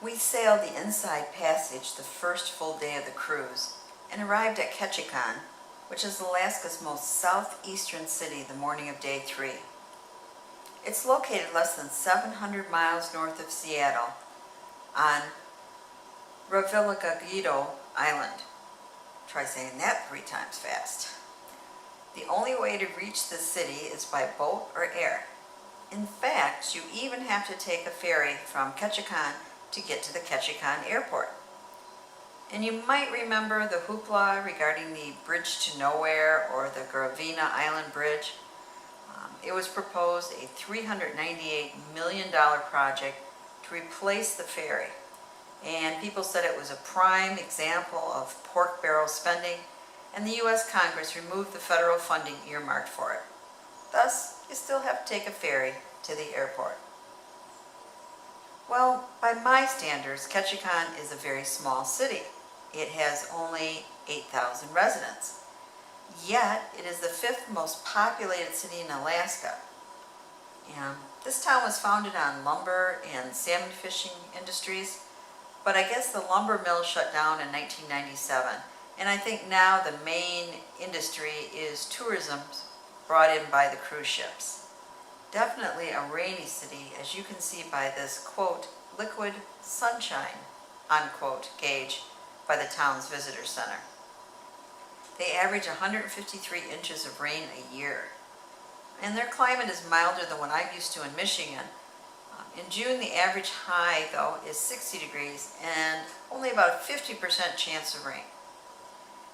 We sailed the Inside Passage the first full day of the cruise and arrived at Ketchikan, which is Alaska's most southeastern city, the morning of day 3. It's located less than 700 miles north of Seattle on Revillagigedo Island. Try saying that 3 times fast. The only way to reach the city is by boat or air. In fact, you even have to take a ferry from Ketchikan to get to the Ketchikan airport. And you might remember the hoopla regarding the Bridge to Nowhere or the Gravina Island Bridge. It was proposed a $398 million project to replace the ferry. And people said it was a prime example of pork barrel spending, and the U.S. Congress removed the federal funding earmarked for it. Thus, you still have to take a ferry to the airport. Well, by my standards, Ketchikan is a very small city. It has only 8,000 residents. Yet, it is the 5th most populated city in Alaska. And this town was founded on lumber and salmon fishing industries, but I guess the lumber mill shut down in 1997. And I think now the main industry is tourism brought in by the cruise ships. Definitely a rainy city, as you can see by this, quote, liquid sunshine, unquote, gauge by the town's visitor center. They average 153 inches of rain a year. And their climate is milder than what I'm used to in Michigan. In June, the average high, though, is 60 degrees and only about a 50% chance of rain.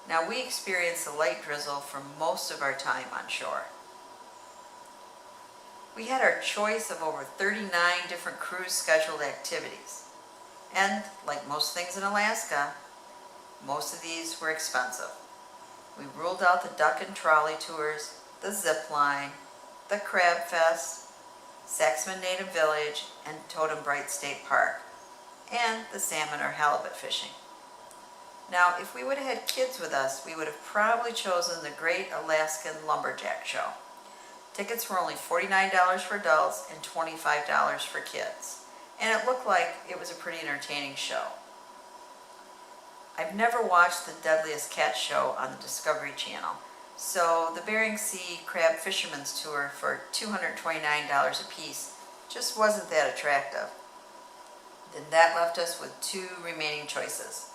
Now, we experience a light drizzle for most of our time on shore. We had our choice of over 39 different cruise scheduled activities. And like most things in Alaska, most of these were expensive. We ruled out the duck and trolley tours, the zip line, the crab fest, Saxman Native Village, and Totem Bright State Park, and the salmon or halibut fishing. Now, if we would have had kids with us, we would have probably chosen the Great Alaskan Lumberjack Show. Tickets were only $49 for adults and $25 for kids, and it looked like it was a pretty entertaining show. I've never watched the Deadliest Catch show on the Discovery Channel, so the Bering Sea Crab Fisherman's Tour for $229 a piece just wasn't that attractive. Then that left us with 2 remaining choices: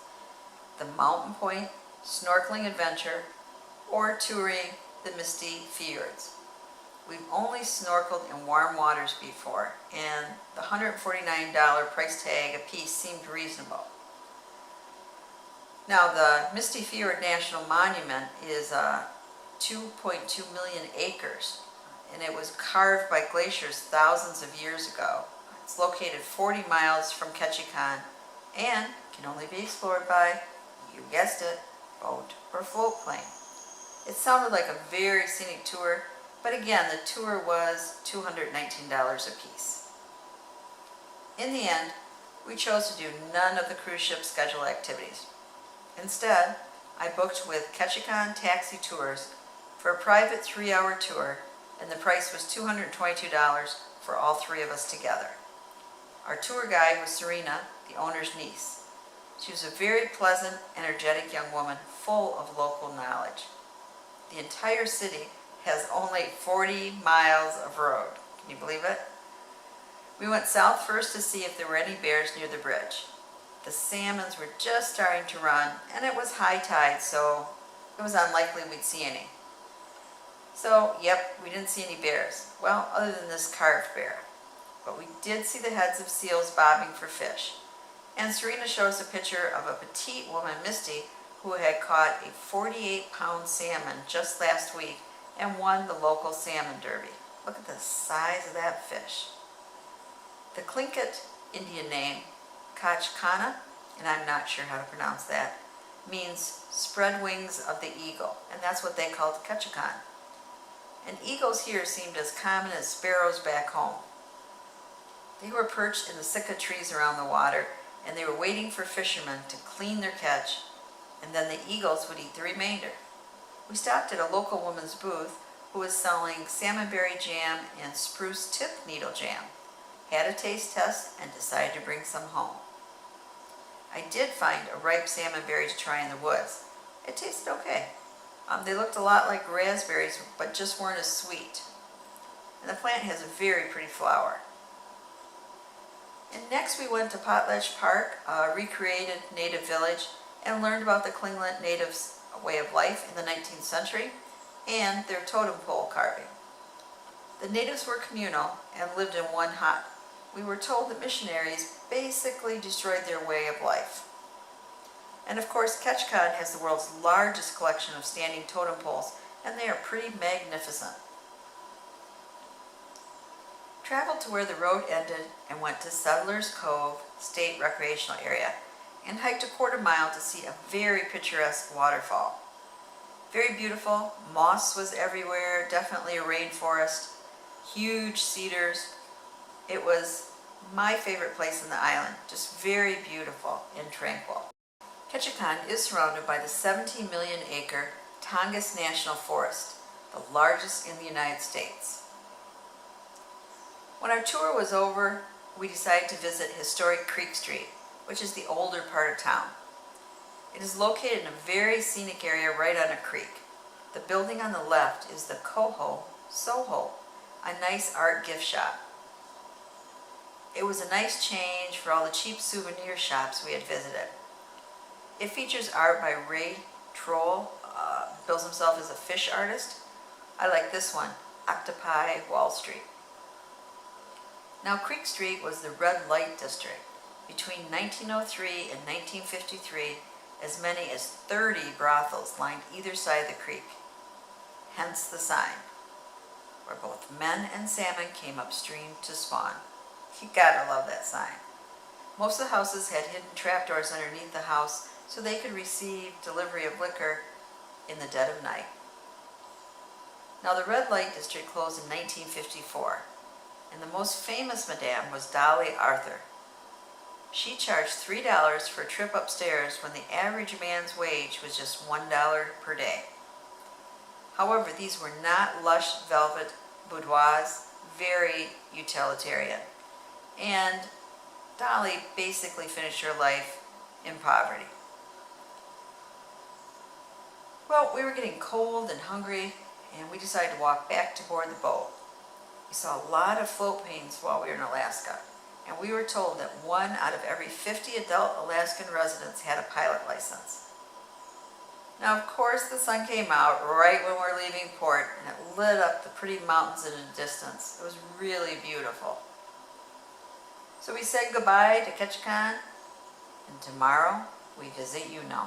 the Mountain Point Snorkeling Adventure or touring the Misty FS. We've only snorkeled in warm waters before, and the $149 price tag a piece seemed reasonable. Now, the Misty FS National Monument is 2.2 million acres, and it was carved by glaciers thousands of years ago. It's located 40 miles from Ketchikan and can only be explored by, you guessed it, boat or float plane. It sounded like a very scenic tour, but again, the tour was $219 a piece. In the end, we chose to do none of the cruise ship schedule activities. Instead, I booked with Ketchikan Taxi Tours for a private 3-hour tour, and the price was $222 for all 3 of us together. Our tour guide was Serena, the owner's niece. She was a very pleasant, energetic young woman full of local knowledge. The entire city has only 40 miles of road. Can you believe it? We went south first to see if there were any bears near the bridge. The salmons were just starting to run, and it was high tide, so it was unlikely we'd see any. So, yep, we didn't see any bears. Well, other than this carved bear. But we did see the heads of seals bobbing for fish. And Serena showed us a picture of a petite woman, Misty, who had caught a 48-pound salmon just last week and won the local salmon derby. Look at the size of that fish. The Tlingit Indian name, Ketchikan, and I'm not sure how to pronounce that, means spread wings of the eagle, and that's what they called Ketchikan. And eagles here seemed as common as sparrows back home. They were perched in the sitka trees around the water, and they were waiting for fishermen to clean their catch, and then the eagles would eat the remainder. We stopped at a local woman's booth who was selling Salmon Berry Jam and Spruce Tip Needle Jam, had a taste test, and decided to bring some home. I did find a ripe salmon berry to try in the woods. It tasted okay. They looked a lot like raspberries, but just weren't as sweet. And the plant has a very pretty flower. And next we went to Potlatch Park, a recreated native village, and learned about the Klinglet natives' way of life in the 19th century and their totem pole carving. The natives were communal and lived in one hut. We were told that missionaries basically destroyed their way of life. And of course, Ketchikan has the world's largest collection of standing totem poles, and they are pretty magnificent. Traveled to where the road ended and went to Settlers Cove State Recreational Area and hiked a quarter-mile to see a very picturesque waterfall. Very beautiful. Moss was everywhere, definitely a rainforest, huge cedars. It was my favorite place in the island, just very beautiful and tranquil. Ketchikan is surrounded by the 17 million acre Tongass National Forest, the largest in the United States. When our tour was over, we decided to visit historic Creek Street, which is the older part of town. It is located in a very scenic area right on a creek. The building on the left is the Cove Soho, a nice art gift shop. It was a nice change for all the cheap souvenir shops we had visited. It features art by Ray Troll, bills himself as a fish artist. I like this one, Octopi Wall Street. Now Creek Street was the red light district. Between 1903 and 1953, as many as 30 brothels lined either side of the creek. Hence the sign, where both men and salmon came upstream to spawn. You gotta love that sign. Most of the houses had hidden trapdoors underneath the house so they could receive delivery of liquor in the dead of night. Now the red light district closed in 1954, and the most famous madame was Dolly Arthur. She charged $3 for a trip upstairs when the average man's wage was just $1 per day. However, these were not lush velvet boudoirs, very utilitarian. And Dolly basically finished her life in poverty. Well, we were getting cold and hungry, and we decided to walk back to board the boat. We saw a lot of float planes while we were in Alaska, and we were told that 1 out of every 50 adult Alaskan residents had a pilot license. Now, of course, the sun came out right when we were leaving port, and it lit up the pretty mountains in the distance. It was really beautiful. So we said goodbye to Ketchikan, and tomorrow we visit Juneau.